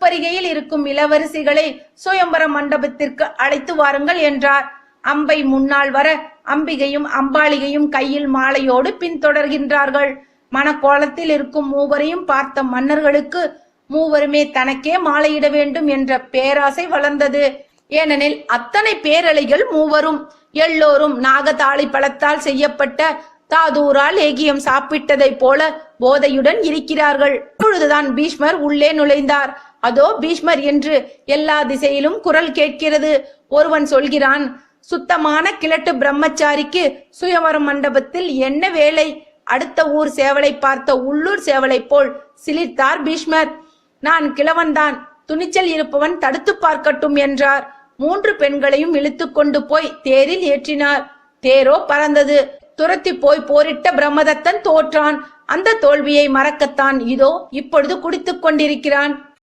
பூப்பரிகையில் இருக்கும் இளவரசிகளை சுயம்பர மண்டபத்திற்கு அழைத்து வாருங்கள் என்றார். அம்பை முன்னால் வர அம்பிகையும் அம்பாளிகையும் கையில் மாலையோடு பின்தொடர்கின்றார்கள். மணக்கோலத்தில் இருக்கும் மூவரையும் பார்த்த மன்னர்களுக்கு மூவருமே தனக்கே மாலையிட வேண்டும் என்ற பேராசை வளர்ந்தது. ஏனெனில் அத்தனை பேரலைகள் மூவரும் எல்லோரும் நாகதாளி பழத்தால் செய்யப்பட்ட தாதூரால் ஏகியம் சாப்பிட்டதை போல போதையுடன் இருக்கிறார்கள். அப்பொழுதுதான் பீஷ்மர் உள்ளே நுழைந்தார். அதோ பீஷ்மர் என்று எல்லா திசையிலும் குரல் கேட்கிறது. ஒருவன் சொல்கிறான், சுத்தமான கிழட்டு பிரம்மச்சாரிக்கு சுயவர மண்டபத்தில் என்ன வேலை? அடுத்த ஊர் சேவலை பார்த்த உள்ளூர் சேவலை போல் சிலிர்த்தார் பீஷ்மர். நான் கிழவன்தான், துணிச்சல் இருப்பவன் தடுத்து பார்க்கட்டும் என்றார். 3 பெண்களையும் இழுத்து கொண்டு போய் தேரில் ஏற்றினார். தேரோ பறந்தது. துரத்தி போய் போரிட்ட பிரம்மதத்தன் தோற்றான். அந்த தோல்வியை மறக்கத்தான் இதோ இப்பொழுது குடித்துக் கொண்டிருக்கிறான்.